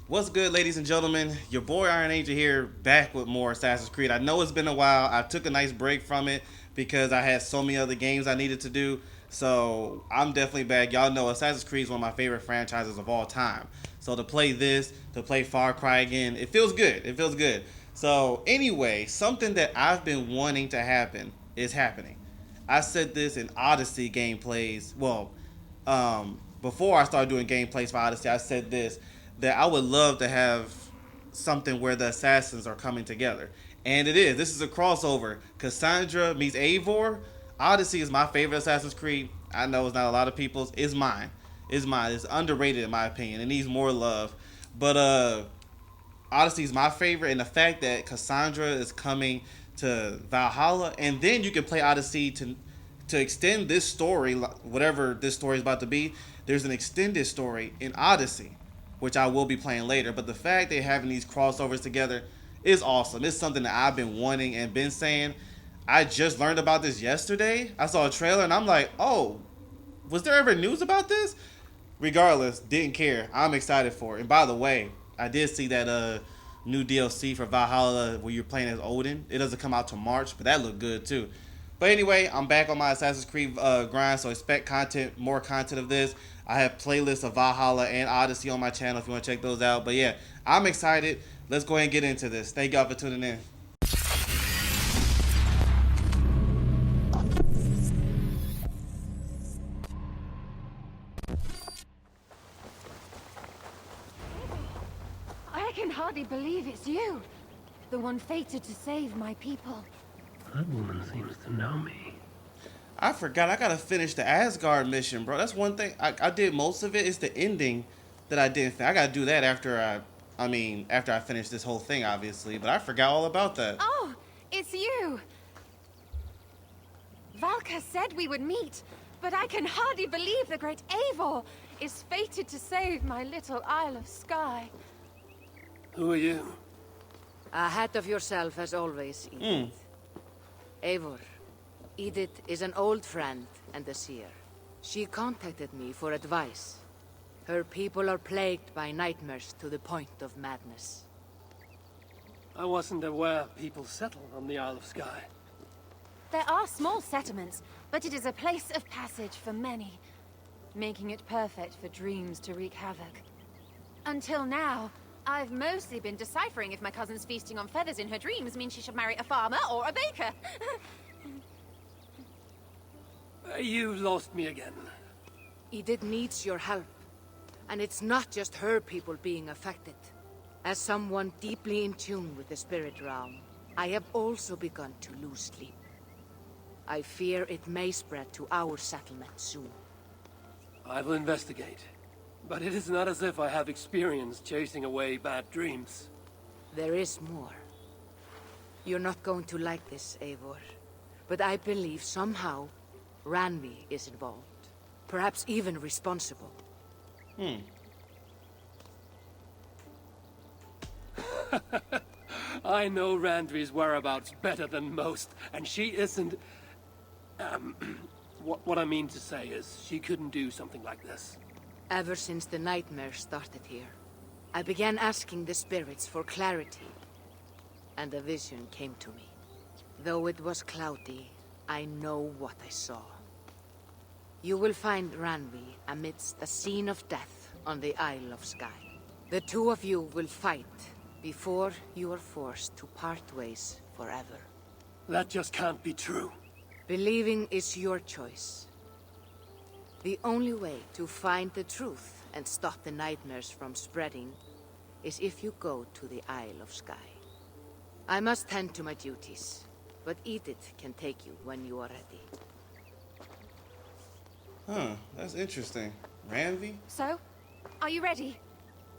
What's good, ladies and gentlemen? Your boy IronAngel here, back with more Assassin's Creed. I know it's been a while. I took a nice break from it because I had so many other games I needed to do. So I'm definitely back. Y'all know Assassin's Creed is one of my favorite franchises of all time. So to play this, to play Far Cry again, it feels good. It feels good. So anyway, something that I've been wanting to happen is happening. I said this in Odyssey gameplays. Well, before I started doing gameplays for Odyssey, I said this that I would love to have something where the assassins are coming together, and it is. This is a crossover. Cassandra meets Eivor. Odyssey is my favorite Assassin's Creed. I know it's not a lot of people's. It's mine. It's mine. It's underrated in my opinion. It needs more love. But Odyssey is my favorite, and the fact that Cassandra is coming to Valhalla, and then you can play Odyssey to extend this story, whatever this story is about to be. There's an extended story in Odyssey, which I will be playing later. But the fact they're having these crossovers together is awesome. It's something that I've been wanting and been saying. I just learned about this yesterday. I saw a trailer and I'm like, oh, was there ever news about this? Regardless, didn't care. I'm excited for it. And by the way, I did see that new DLC for Valhalla where you're playing as Odin. It doesn't come out till March, but that looked good too. But anyway, I'm back on my Assassin's Creed grind, so expect more content of this. I have playlists of Valhalla and Odyssey on my channel if you want to check those out. But yeah, I'm excited. Let's go ahead and get into this. Thank y'all for tuning in. I can hardly believe it's you. The one fated to save my people. That woman seems to know me. I forgot. I gotta finish the Asgard mission, bro. That's one thing. I did most of it. It's the ending that I didn't. I gotta do that after after I finish this whole thing, obviously. But I forgot all about that. Oh, it's you. Valka said we would meet, but I can hardly believe the great Eivor is fated to save my little Isle of Skye. Who are you? Ahead of yourself as always, Edith. Eivor. Edith is an old friend and a seer. She contacted me for advice. Her people are plagued by nightmares to the point of madness. I wasn't aware people settled on the Isle of Skye. There are small settlements, but it is a place of passage for many, making it perfect for dreams to wreak havoc. Until now, I've mostly been deciphering if my cousin's feasting on feathers in her dreams means she should marry a farmer or a baker. You lost me again. Edith needs your help. And it's not just her people being affected. As someone deeply in tune with the spirit realm, I have also begun to lose sleep. I fear it may spread to our settlement soon. I will investigate. But it is not as if I have experience chasing away bad dreams. There is more. You're not going to like this, Eivor. But I believe somehow Randvi is involved. Perhaps even responsible. I know Randvi's whereabouts better than most, and she isn't... what I mean to say is, she couldn't do something like this. Ever since the nightmare started here, I began asking the spirits for clarity. And a vision came to me. Though it was cloudy, I know what I saw. You will find Randvi amidst a scene of death on the Isle of Skye. The two of you will fight before you are forced to part ways forever. That just can't be true. Believing is your choice. The only way to find the truth and stop the nightmares from spreading is if you go to the Isle of Skye. I must tend to my duties, but Edith can take you when you are ready. Huh, that's interesting. Randvi? So, are you ready?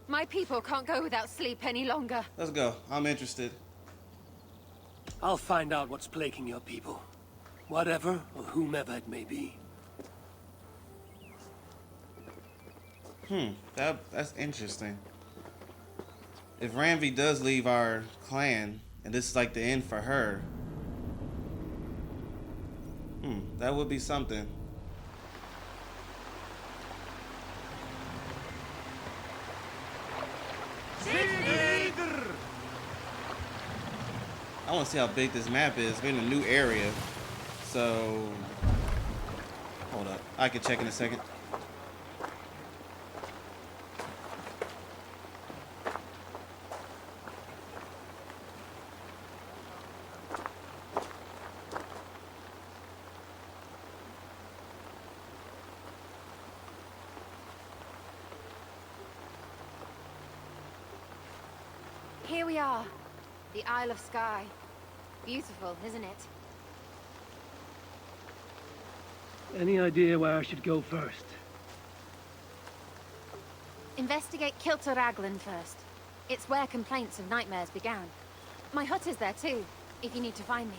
My people can't go without sleep any longer. Let's go. I'm interested. I'll find out what's plaguing your people. Whatever or whomever it may be. That's interesting. If Randvi does leave our clan, and this is like the end for her, that would be something. I want to see how big this map is. We're in a new area. So, hold up. I can check in a second. Here we are. The Isle of Skye. Beautiful, isn't it? Any idea where I should go first? Investigate Kilter Raglan first. It's where complaints of nightmares began. My hut is there too, if you need to find me.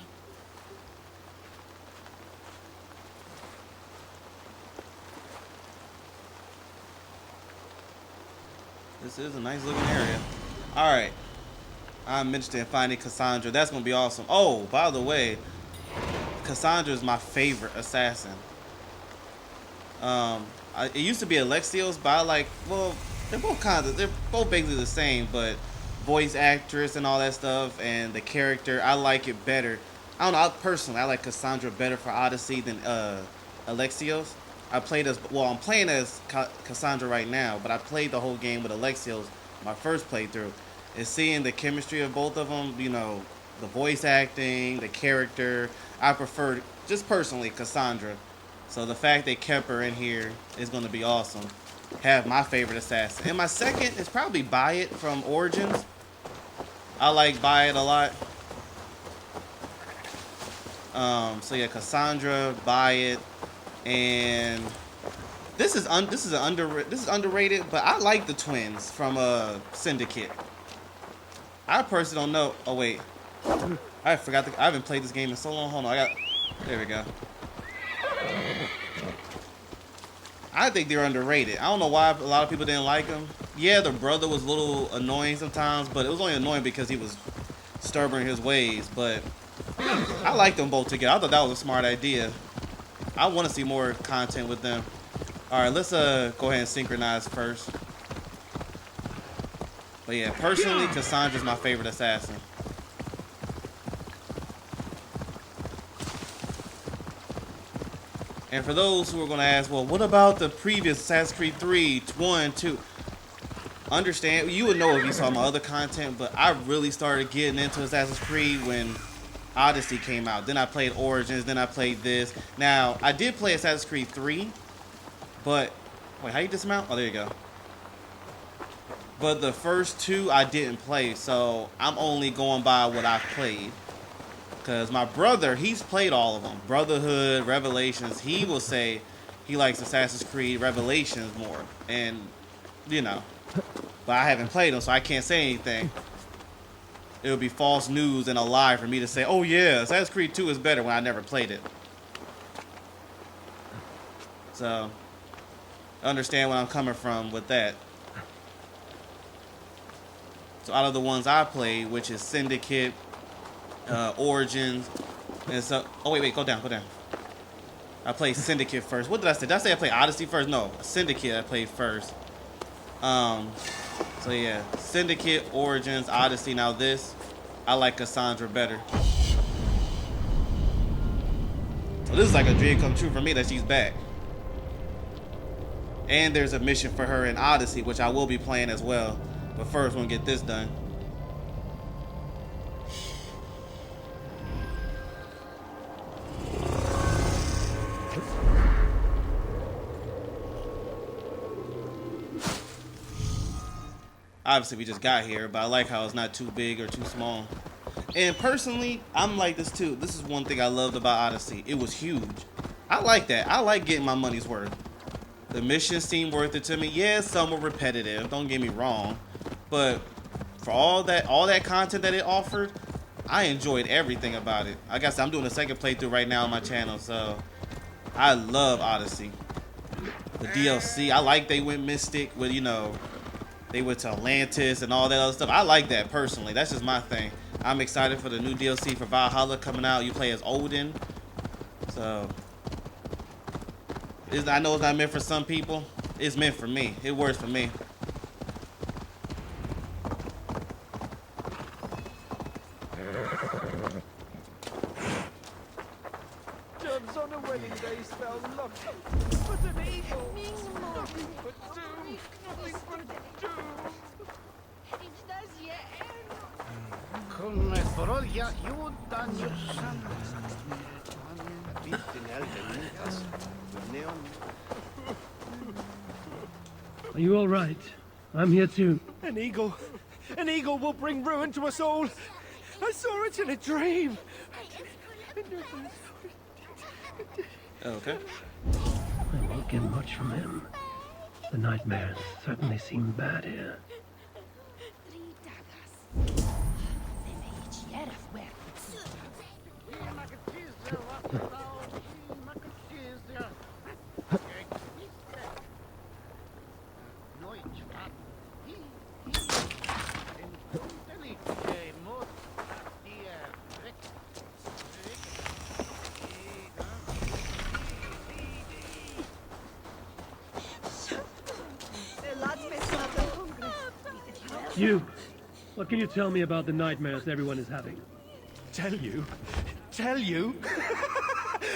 This is a nice looking area. Alright. I'm interested in finding Cassandra. That's going to be awesome. Oh, by the way, Cassandra is my favorite assassin. It used to be Alexios, but I like, well, they're both basically the same, but voice actress and all that stuff, and the character, I like it better. I don't know, personally, I like Cassandra better for Odyssey than Alexios. I'm playing as Cassandra right now, but I played the whole game with Alexios my first playthrough. And seeing the chemistry of both of them, you know, the voice acting, the character, I prefer, just personally, Cassandra. So the fact they kept her in here is going to be awesome. Have my favorite assassin. And my second is probably Bayet from Origins. I like Bayet a lot. So yeah, Cassandra, Bayet, and this is underrated, but I like the twins from Syndicate. I personally don't know. Oh wait, I forgot. I haven't played this game in so long. Hold on, there we go. I think they're underrated. I don't know why a lot of people didn't like them. Yeah, the brother was a little annoying sometimes, but it was only annoying because he was stubborn in his ways. But I like them both together. I thought that was a smart idea. I want to see more content with them. All right, let's go ahead and synchronize first. But yeah, personally, Cassandra's my favorite assassin. And for those who are going to ask, well, what about the previous Assassin's Creed 3, 1, 2? Understand, you would know if you saw my other content, but I really started getting into Assassin's Creed when Odyssey came out. Then I played Origins, then I played this. Now, I did play Assassin's Creed 3, but, wait, how you dismount? Oh, there you go. But the first two I didn't play, so I'm only going by what I've played. Because my brother, he's played all of them. Brotherhood, Revelations. He will say he likes Assassin's Creed Revelations more. And, you know. But I haven't played them, so I can't say anything. It would be false news and a lie for me to say, oh yeah, Assassin's Creed 2 is better when I never played it. So, understand where I'm coming from with that. So out of the ones I played, which is Syndicate, Origins, and so, oh wait, go down. I played Syndicate first. What did I say? Did I say I played Odyssey first? No, Syndicate I played first. So yeah, Syndicate, Origins, Odyssey. Now this, I like Cassandra better. So this is like a dream come true for me that she's back. And there's a mission for her in Odyssey, which I will be playing as well. But first, we're gonna get this done. Obviously, we just got here, but I like how it's not too big or too small. And personally, I'm like this too. This is one thing I loved about Odyssey. It was huge. I like that. I like getting my money's worth. The missions seemed worth it to me. Yeah, some were repetitive. Don't get me wrong. But for all that content that it offered, I enjoyed everything about it. Like I said, I'm doing a second playthrough right now on my channel, so I love Odyssey. The DLC, I like they went mystic with, you know, they went to Atlantis and all that other stuff. I like that personally. That's just my thing. I'm excited for the new DLC for Valhalla coming out. You play as Odin. So, I know it's not meant for some people. It's meant for me. It works for me. look! But an eagle! Nothing but doom! Nothing but doom! Kunne Frodja Jordan Jussan. Vilken elden neon. Are you all right? I'm here too. An eagle! An eagle will bring ruin to us all! I saw it in a dream! Okay. I won't get much from him. The nightmares certainly seem bad here. You, what can you tell me about the nightmares everyone is having? Tell you? Tell you?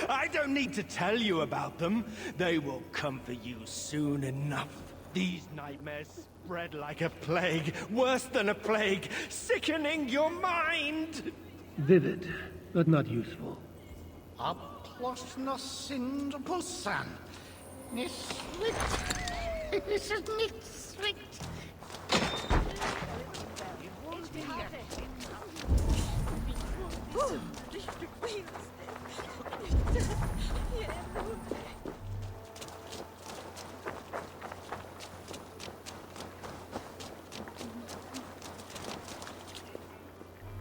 I don't need to tell you about them. They will come for you soon enough. These nightmares spread like a plague, worse than a plague, sickening your mind. Vivid, but not useful. Applosna synd pulsan. Nissvikt. Nissvikt.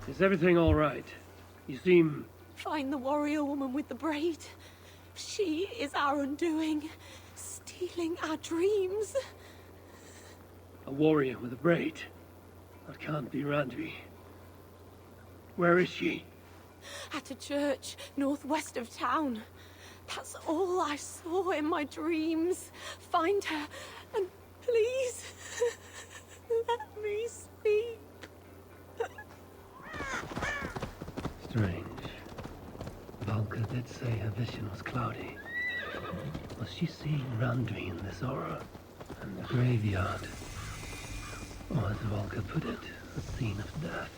Is everything all right? You seem... Find the warrior woman with the braid. She is our undoing, stealing our dreams. a warrior with a braid. That can't be Randvi. Where is she? At a church northwest of town. That's all I saw in my dreams. Find her, and please, let me sleep. Strange. Valka did say her vision was cloudy. Was she seeing Randvi in this aura? And the graveyard? Or as Valka put it, a scene of death.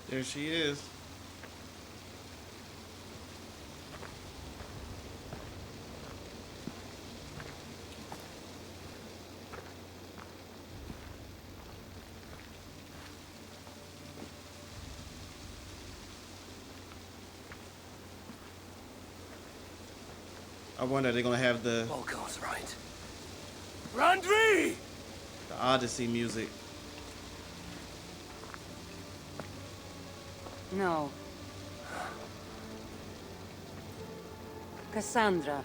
There she is. I wonder, they're gonna have the Volkar's right. Randvi! Odyssey music. No. Cassandra.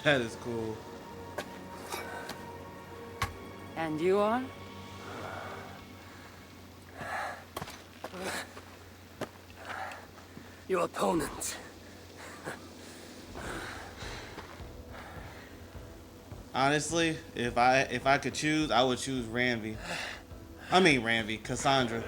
That is cool. And you are? Your opponent. Honestly, if I could choose, I would choose Randvi. I mean Randvi, Cassandra.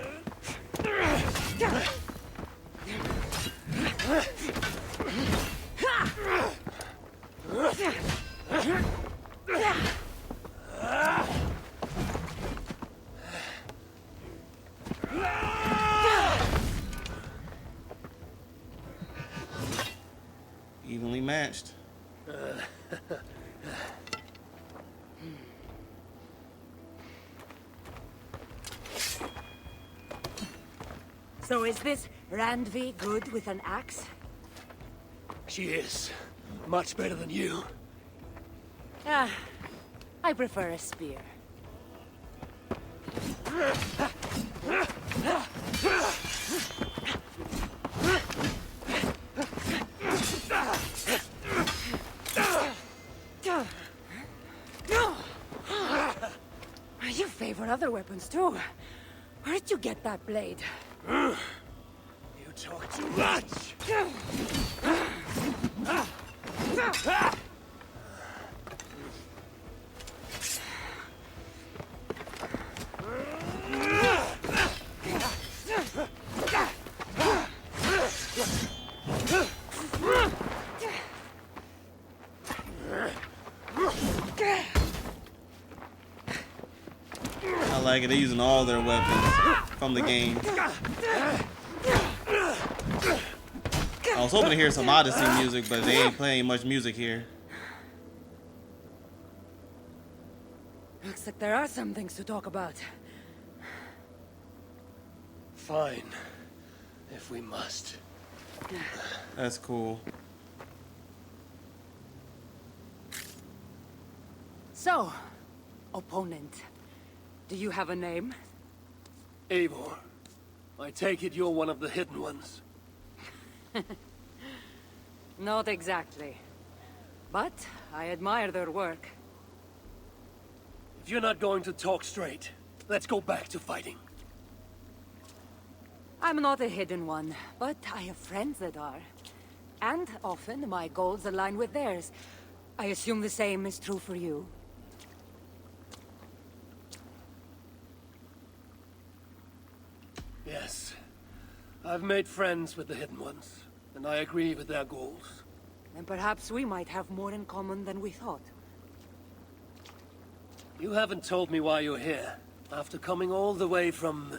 Evenly matched. So is this Randvi good with an axe? She is. Much better than you. Ah, I prefer a spear. You favor other weapons too. Where did you get that blade? You talk too much! like it. They're using all their weapons from the game. I was hoping to hear some Odyssey music, but they ain't playing much music here. Looks like there are some things to talk about. Fine. If we must. That's cool. So, opponent, do you have a name? Eivor, I take it you're one of the hidden ones. Not exactly. But I admire their work. If you're not going to talk straight, let's go back to fighting. I'm not a hidden one, but I have friends that are. And often my goals align with theirs. I assume the same is true for you. Yes. I've made friends with the hidden ones, and I agree with their goals. Then perhaps we might have more in common than we thought. You haven't told me why you're here, after coming all the way from...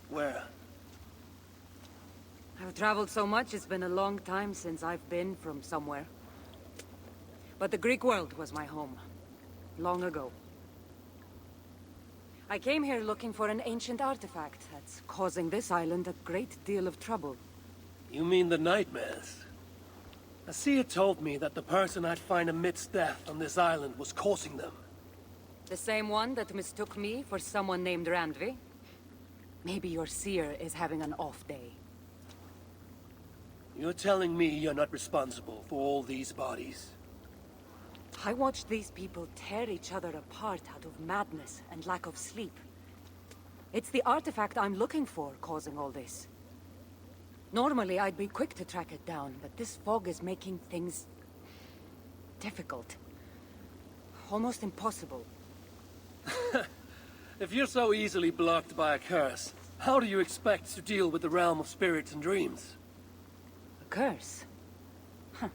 where? I've traveled so much, it's been a long time since I've been from somewhere. But the Greek world was my home. Long ago. I came here looking for an ancient artifact that's causing this island a great deal of trouble. You mean the nightmares? A seer told me that the person I'd find amidst death on this island was causing them. The same one that mistook me for someone named Randvi? Maybe your seer is having an off day. You're telling me you're not responsible for all these bodies? I watched these people tear each other apart out of madness and lack of sleep. It's the artifact I'm looking for causing all this. Normally, I'd be quick to track it down, but this fog is making things... difficult. Almost impossible. If you're so easily blocked by a curse, how do you expect to deal with the realm of spirits and dreams? A curse? Huh.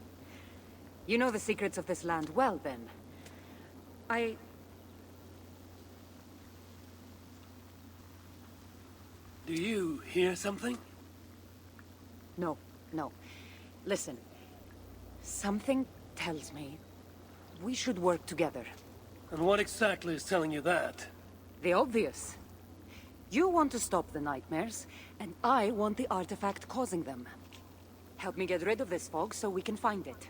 You know the secrets of this land well, then. Do you hear something? No. Listen. Something tells me we should work together. And what exactly is telling you that? The obvious. You want to stop the nightmares, and I want the artifact causing them. Help me get rid of this fog so we can find it.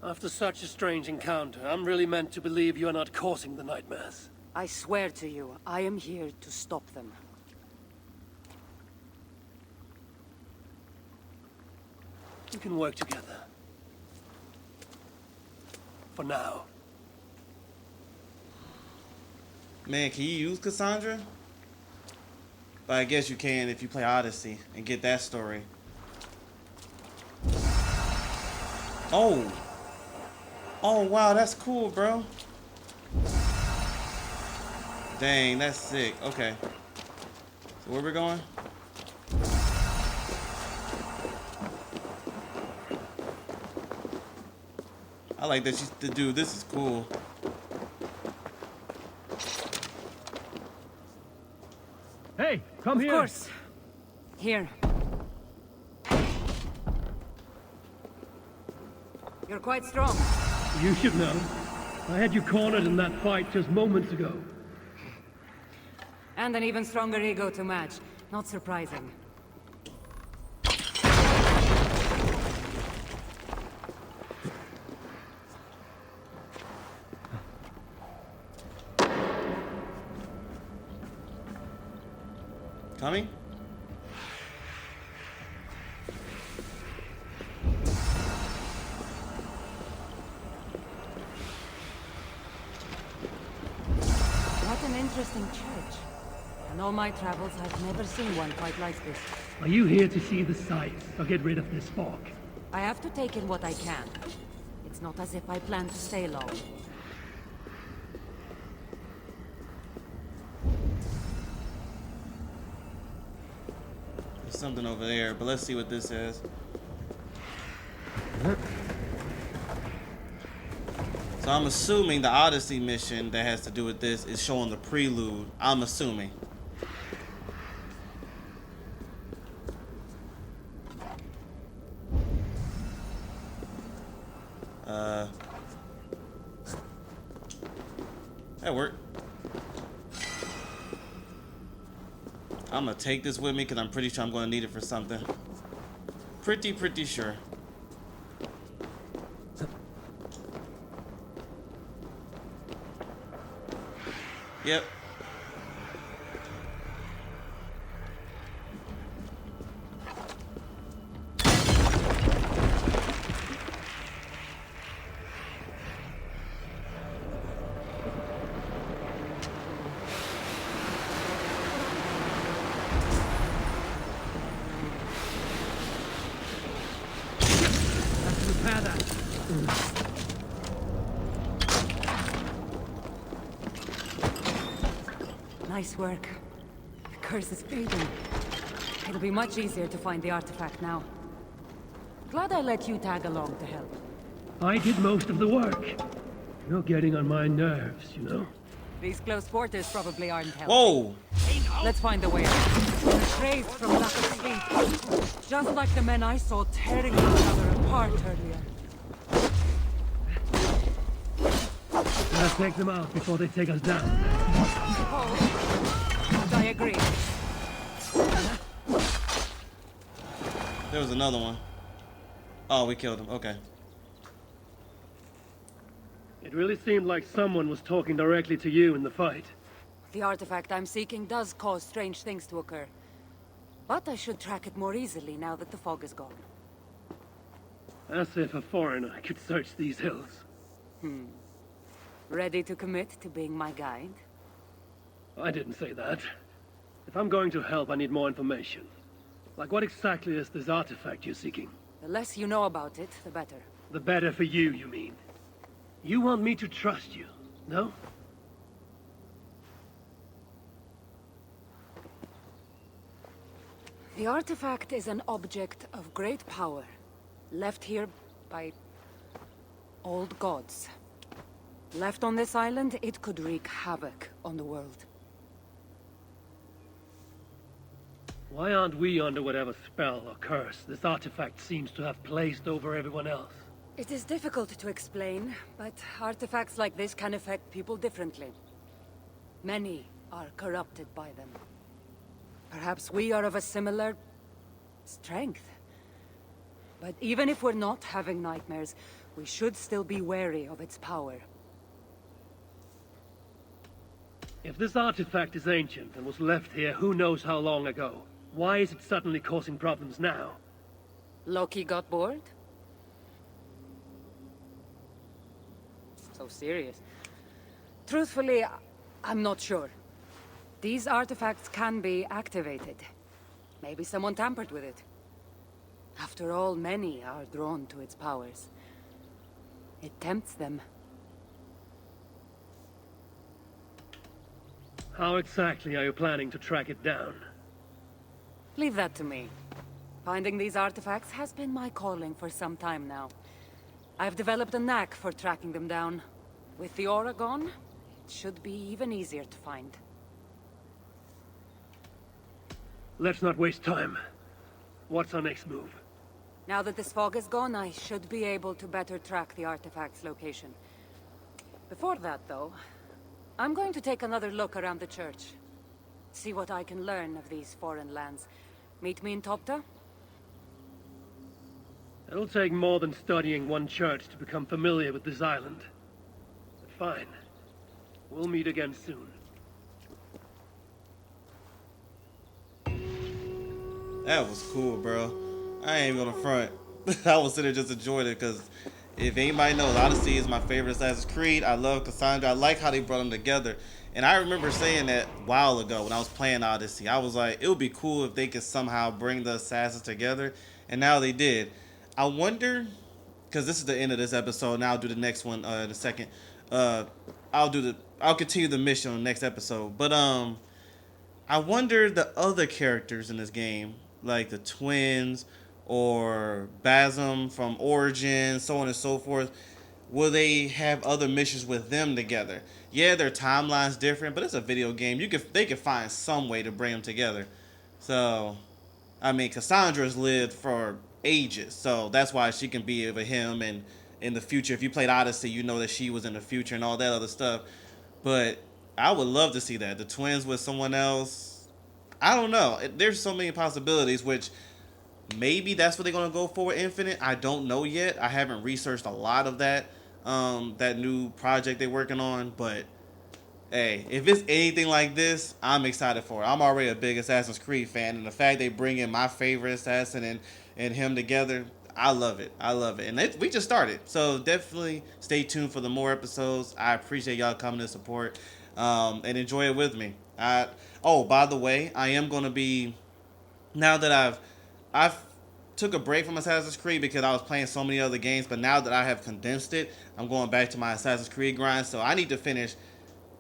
After such a strange encounter, I'm really meant to believe you're not causing the nightmares. I swear to you, I am here to stop them. We can work together. For now. Man, can you use Cassandra? But I guess you can if you play Odyssey and get that story. Oh. Oh, wow, that's cool, bro. Dang, that's sick. Okay. So where we going? I like that the dude, this is cool. Hey, come here. Of course. Here. You're quite strong. You should know. I had you cornered in that fight just moments ago. And an even stronger ego to match. Not surprising. Coming? What an interesting church. In all my travels, I've never seen one quite like this. Are you here to see the sights or get rid of this fog? I have to take in what I can. It's not as if I plan to stay long. There's something over there, but let's see what this says. So I'm assuming the Odyssey mission that has to do with this is showing the prelude. I'm assuming. That worked. I'm gonna take this with me because I'm pretty sure I'm gonna need it for something. Pretty sure. Yep. Repair that. Nice work. The curse is fading. It'll be much easier to find the artifact now. Glad I let you tag along to help. I did most of the work. You're getting on my nerves, you know? These close quarters probably aren't helping. Whoa! Let's find the way out. Crazed from lack of sleep. Just like the men I saw tearing each other apart earlier. Let's take them out before they take us down. Oh, I agree. There was another one. Oh, we killed him. Okay. It really seemed like someone was talking directly to you in the fight. The artifact I'm seeking does cause strange things to occur. But I should track it more easily now that the fog is gone. As if a foreigner could search these hills. Ready to commit to being my guide? I didn't say that. If I'm going to help, I need more information. Like what exactly is this artifact you're seeking? The less you know about it, the better. The better for you, you mean? You want me to trust you, no? The artifact is an object of great power, left here by old gods. Left on this island, it could wreak havoc on the world. Why aren't we under whatever spell or curse this artifact seems to have placed over everyone else? It is difficult to explain, but artifacts like this can affect people differently. Many are corrupted by them. Perhaps we are of a similar strength. But even if we're not having nightmares, we should still be wary of its power. If this artifact is ancient and was left here who knows how long ago, why is it suddenly causing problems now? Loki got bored? So serious. Truthfully, I'm not sure. These artifacts can be activated. Maybe someone tampered with it. After all, many are drawn to its powers. It tempts them. How exactly are you planning to track it down? Leave that to me. Finding these artifacts has been my calling for some time now. I've developed a knack for tracking them down. With the aura gone, it should be even easier to find. Let's not waste time. What's our next move? Now that this fog is gone, I should be able to better track the artifact's location. Before that, though, I'm going to take another look around the church. See what I can learn of these foreign lands. Meet me in Topta? It'll take more than studying one church to become familiar with this island. But fine. We'll meet again soon. That was cool, bro. I ain't even gonna front. I was sitting there just enjoying it because if anybody knows, Odyssey is my favorite Assassin's Creed. I love Cassandra. I like how they brought them together. And I remember saying that a while ago when I was playing Odyssey. I was like, it would be cool if they could somehow bring the assassins together. And now they did. I wonder, because this is the end of this episode, and I'll do the next one in a second. I'll continue the mission on the next episode. But I wonder the other characters in this game, like the twins or Basm from Origin, so on and so forth. will they have other missions with them together? Yeah, their timeline's different, but it's a video game. They could find some way to bring them together. So, I mean, Cassandra's lived for ages, so that's why she can be with him. And in the future, if you played Odyssey, you know that she was in the future and all that other stuff. But I would love to see that the twins with someone else. I don't know. There's so many possibilities, which maybe that's what they're gonna go for with Infinite. I don't know yet. I haven't researched a lot of that that new project they're working on. But hey, if it's anything like this, I'm excited for it. I'm already a big Assassin's Creed fan, and the fact they bring in my favorite assassin and him together, I love it. I love it. And we just started, so definitely stay tuned for the more episodes. I appreciate y'all coming to support and enjoy it with me. Oh, by the way, I am gonna be, now that I've took a break from Assassin's Creed because I was playing so many other games, but now that I have condensed it, I'm going back to my Assassin's Creed grind. So I need to finish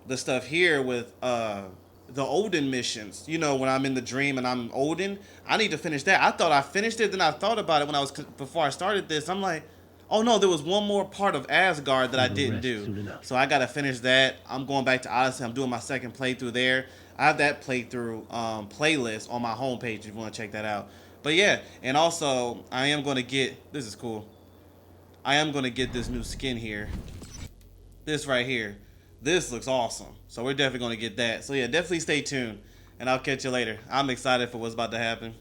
the stuff here with the Odin missions. You know, when I'm in the dream and I'm Odin, I need to finish that. I thought I finished it, then I thought about it when I was before I started this. I'm like, oh no, there was one more part of Asgard that I didn't do. So I gotta finish that. I'm going back to Odyssey. I'm doing my second playthrough there. I have that playthrough playlist on my homepage if you want to check that out. But yeah, and also I am gonna get, this is cool, I am gonna get this new skin here. This right here. This looks awesome. So we're definitely gonna get that. So yeah, definitely stay tuned. And I'll catch you later. I'm excited for what's about to happen.